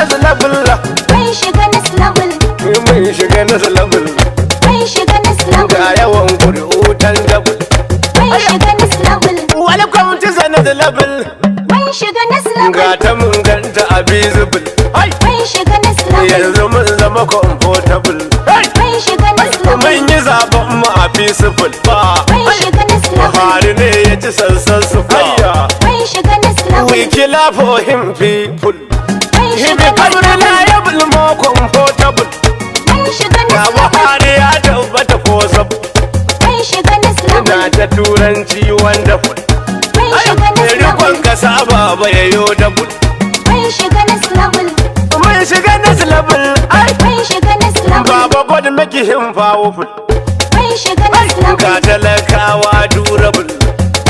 next level. Mun shiga next level. Mun shiga next level. Mun shiga next level. Ga yawan kuri'u tan double. Mun shiga next level. Welcome to the next level. Mun shiga next level. Ga ta mun ganta a visible. Mun shiga next level. Yanzu mun zama comfortable. Mun shiga next level. Mun yi zaben mu a peaceful. Mun shiga next level. Buhari ne ya ci sansan su. Mun shiga next level. We kill for him people. Mun He shiga become next level. reliable, more comfortable. Mun shiga Ga next level. Buhari ya tabbata ko sabu. Mun shiga next level. Na ta turanci wonderful. Mun shiga next Rikon level. kasa baba ya yo double. Mun shiga next level. Mun shiga next level. Mun shiga next level. Baba God make him powerful. Mun shiga next level. Ga talakawa durable.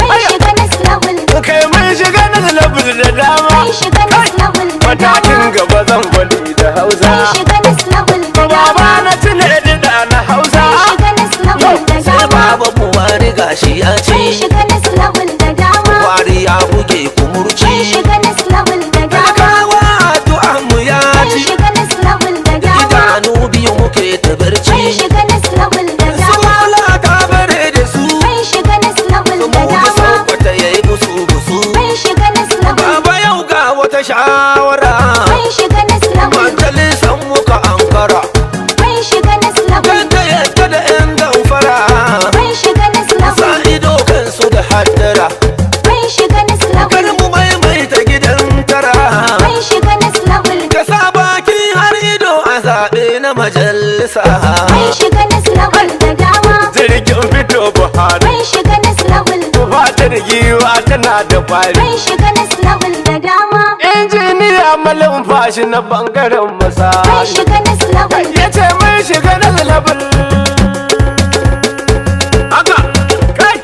Mun shiga next level. Kai mun shiga next level da dama. Mun shiga next level. Matakin gaba zan faɗi da Hausa. Mun shiga next level. Baba na tuna da na Hausa. Mun shiga next level da sai dama. baba Buhari gashi ya Mun ce shiga next level da dama. Buhari ya buge Mun kumurci shiga next level da dama. talakawa addu'an mu ya Mun ci shiga next level da dama. idanu biyu muke ta Mun barci shiga next level da su dama. wala ta bare da su Mun shiga next level su da mu da dama. saukata yayi busu busu Mun shiga next level. baba yau ga wata shawara Mun shiga next level. majalisan muka ankara Mun shiga next level. yadda yadda da yan damfara Mun shiga next level. sa ido kansu da haddara Mun shiga next kar level. mu maimaita gidan tara Mun shiga next level. ka sa baki har ido a zaɓe na majalisa Mun shiga next level da dama. Jirgin fito Buhari. Mun shiga next level. Fatar giwa tana da kwari. Mun shiga next level da dama. Injiniya malin fashi na bangaren Mun masa. shiga next level. Ya ce mun shiga next level. Haka kai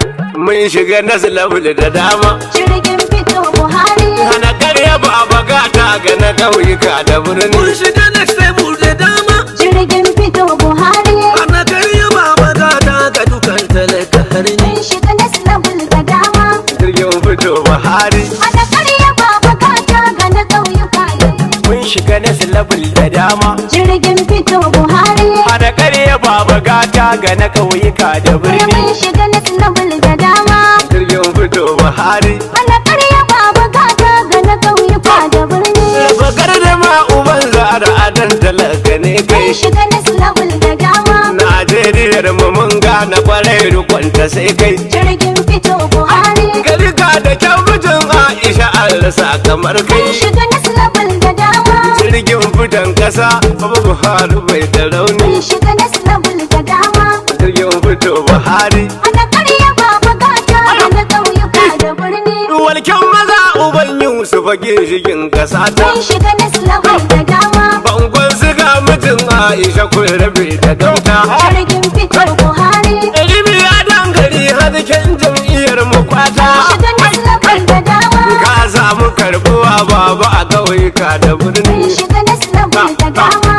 mun shiga next level da dama. Jirgin fito Buhari. Hana karya ba bagata ga na ƙauyuka da mun birni. shiga next level da dama Jirgin fito Buhari. ana karya ba magata ga dukan talaka har ni Mun shiga next level da dama. Jirgin fito Buhari. Ana karya baba gata ga na ƙauyuka yau. Mun shiga next level da dama. Jirgin fito Buhari. Hana karya ba bagata ga na ƙauyuka da Mun birni. shiga next level da dama. Jirgin fito Buhari. Ana karya baba gata ga na ƙauyuka da birni. Bakar da ma uban zara adan talaka ne Mun kai. shiga next level da dama. Najeriyar mu mun gane kwarai rukunta sai kai. Jirgin fito Buhari. Garika da kyau mijin Aisha Allah sa kamar Mun kai. shiga next level da dama. Jirgin fitan kasa Baba Buhari bai da rauni. Mun shiga next level da dama. Jirgin fito Buhari. Ana karya baba gata ga na ƙauyuka da birni. Walkin maza uban Yusuf ginshigin kasa ta. Mun shiga next level da dama. Bangon siga mijin Aisha kun rabe da gauta. Jirgin fito Buhari. Ilimi a dangare hasken jam'iyyar mu kwata. Mun shiga next level da dama. Ka samu karbuwa baba a ƙauyuka da Mun birni. shiga next level da dama.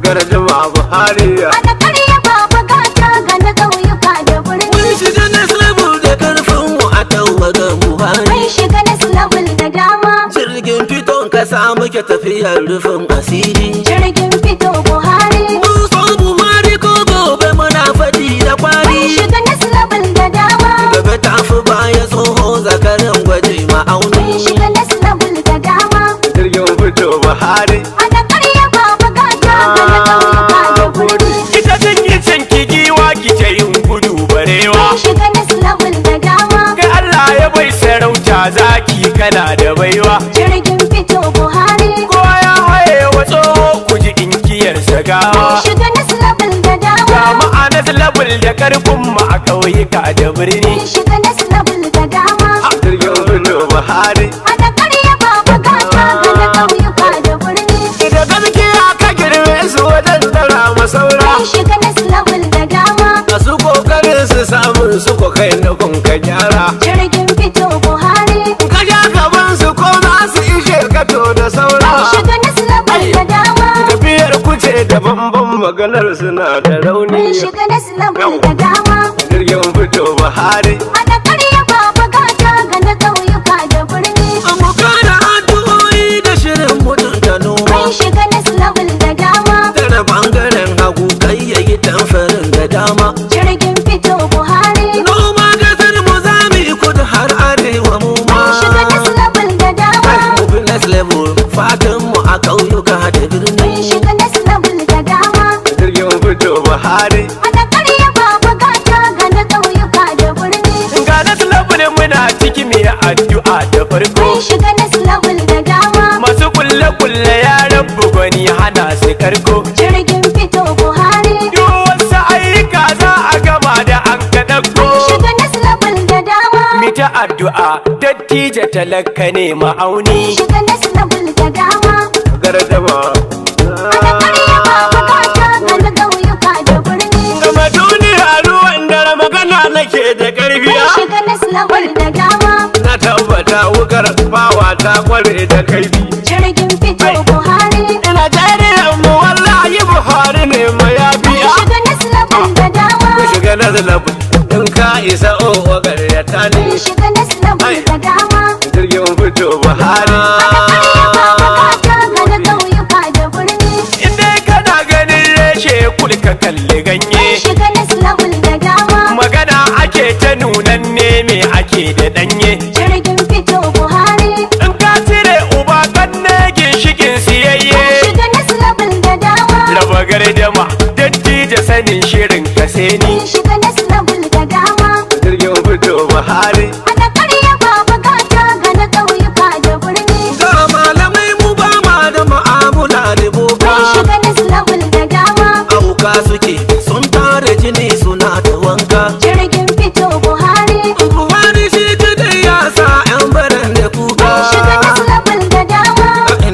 Garjima Buhari. Ana karya baba gata ga na ƙauyuka da mun birni. shiga next level da karfin mu a tawaga Buhari Mun shiga next level da dama. jirgin fiton kasa muke tafiyar rufin asiri Jirgin fito Buhari. mun so Buhari ko gobe muna faɗi da Mun kwari shiga next level da dama. gaba ta fi baya tsoho zakarin gwaji Mun ma'auni shiga next level da dama. Jirgin fito Buhari. Ana karya baba gata ga na ƙauyuka da birni. Ita sun yi canki giwa kike yin gudu barewa. Mun shiga next level da dama. Ga Allah ya bai sarauta zaki kana da baiwa. Jirgin fito Buhari. Kowa ya haye wa tsoho ku ji inkiyar Mun sagawa. shiga next level da Ga dama. ma'anar labul da karfin mu a ƙauyuka da birni. Mun shiga next level da dama. Jirgin fito Buhari. Ana karya baba gata ga na ƙauyuka da birni. Da gaskiya ka girme su wajen tara masaura. Mun shiga next level da dama. A su kokarin su samun su ko kai na kun ka gyara. Jirgin fito Buhari. Ka ja gaban su ko za su ishe ka to da saura. Mun shiga next level da dama. Tafiyar kuce da bambam maganar suna da rauni. Mun shiga next level da dama. Jirgin fito Buhari. Ana karya baba gata ga na ƙauyuka da birni. mu kara addu'o'i da shirin mutunta noma Mun shiga da farko. Mun shiga next level da dama. Masu kulle-kulle ya rabu gwani hana su karko. Jirgin fito Buhari. Duk wasu ayyuka za a gama da an kaɗako. Mun shiga next level da dama. Mita addu'a dattija talaka ne ma'auni. Mun shiga next level da dama. Gardama. Ana karya babu gata ga na ƙauyuka da birni. Gama duniya ruwan dare magana nake da ƙarfi. Mun shiga next level da dama. Na tabbata wukar bawa ta kware da kaifi. Jirgin fito Buhari. Ina jariyar mu wallahi Buhari ne mayafi. Mun shiga next level da dama. Ku shiga na zalabu in ka isa o garyata ne. Mun shiga next level da dama. Jirgin fito Buhari. Inda kana ganin reshe kulka kalli ganye. Magana ake ta nunan ne me ake da danye. Jirgin fito Buhari. In ka cire uba kan ne ginshikin siyayye. Shiga next level da dama. Raba gardama dattija sanin shirin ka sai ni. Shiga next level da dama. Jirgin fito Buhari. Ana karya babu gata ga na ƙauyuka da birni. Ga malamai mu ba ma da mu'amala da boka. Shiga next level da dama. Auka suke sun tara jini suna da wanka. Jirgin fito Buhari. Buhari shi kadai ya sa 'yan baran da kuka. Shiga next level da dama.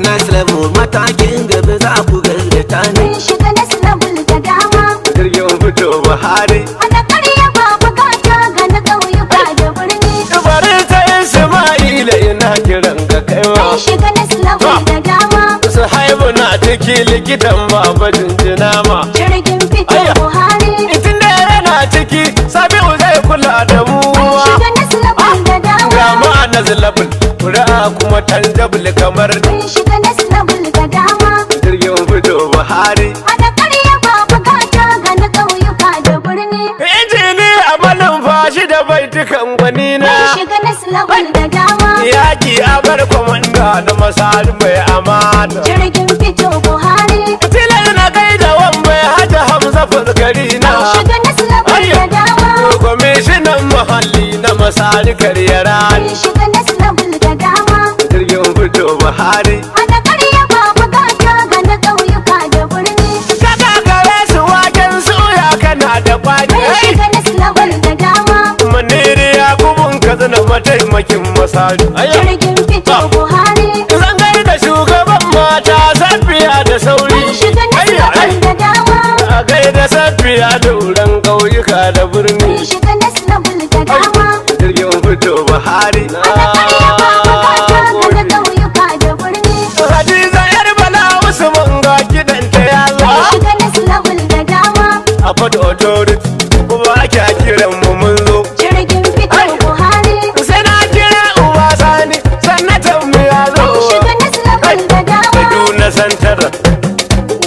Next level matakin gaba za ku gargata ne. Shiga next level da dama. Jirgin fito Buhari. Ana karya babu gata ga na ƙauyuka da birni. Bari ta Isma'ila ina kiran ga kaiwa. Shiga next level da dama. Su haibu na ciki likitan baba jinjina ma. Jirgin fito Ayya. Buhari. Itin da yana ciki Sabi'u zai kula da mu. Shiga next level da Ga dama. mu a nazilabul Kuri'a kuma tanjabul kamar Shiga next level da dama. jirgin fito Buhari. Ana karya babu gata ga na ƙauyuka da birni. Injini a malumfashi da baitukan gwani na. Shiga next level da dama. Yaki a bar kwamanda da masari mai amana. Jirgin fito Buhari. Tilar na kai da wambai hada Hamza fuskari na. Shiga next level da dama. Kwamishinan muhalli na masari karyara. Shiga next level da dama. Jirgin fito Buhari. Ana karya babu gata ga na ƙauyuka da birni. Kaka gare su waken suya kana da kwani. Shiga next level da dama. Maniri ya kubun ka zana mataimakin masari. Jirgin fito Buhari. Zan gaida shugaban mata safiya da sauri. Shiga next level da dama. A gaida safiya da wuran ƙauyuka da birni. Shiga next level da dama. Jirgin fito Buhari. Ana karya babu gata ga na ƙauyuka da birni. Hadiza yar Bala Usman ga gidanta ya zo. Shiga next level da dama. A fad authority kuma ake kiran mu mun zo. Jirgin fito Buhari. Sai na kira uba sani sanatan mu ya zo. Shiga next level da dama. Kaduna Santara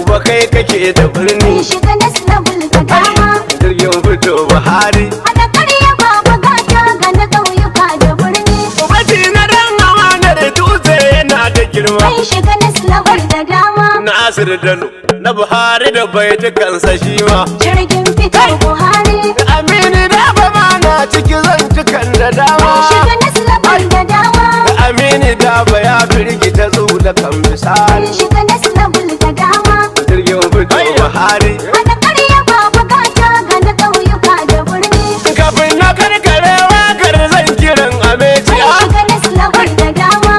uba kai kake da birni. Shiga next level da dama. Jirgin fito Buhari. Ana karya babu gata ga na ƙauyuka da birni. Maji na ran amanar dutse yana da girma. Shiga next level da dama. Nasir Dano na Buhari da baitukansa shi ma. Jirgin fito Buhari. Aminu da ba ma na ciki zantukan da dama. Shiga next level da dama. Aminu da ba ya firgita zula kan misali. Shiga next level da dama. Jirgin fito Buhari. Ana karya babu gata ga na ƙauyuka da birni. Kafin na karkare wakar zan kiran Ameci. Shiga next level da dama.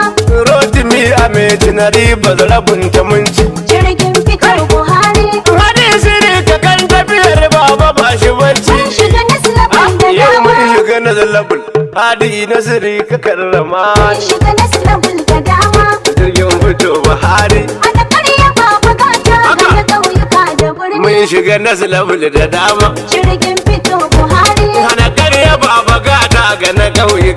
Rotimi Ameci na riba zarabin ta munci. Jirgin fito Buhari. Hadisi ne ka kan tafiyar baba ba shi bacci. Shiga next level da Yau dama. mun shiga na zalabul. Hadi Nasiri ka karrama. Shiga next level da dama. Jirgin fito Buhari. Ana karya babu gata ga na ƙauyuka da birni. Mun shiga na zalabul da dama. Jirgin fito Buhari. Hana karya baba gata ga na ƙauye.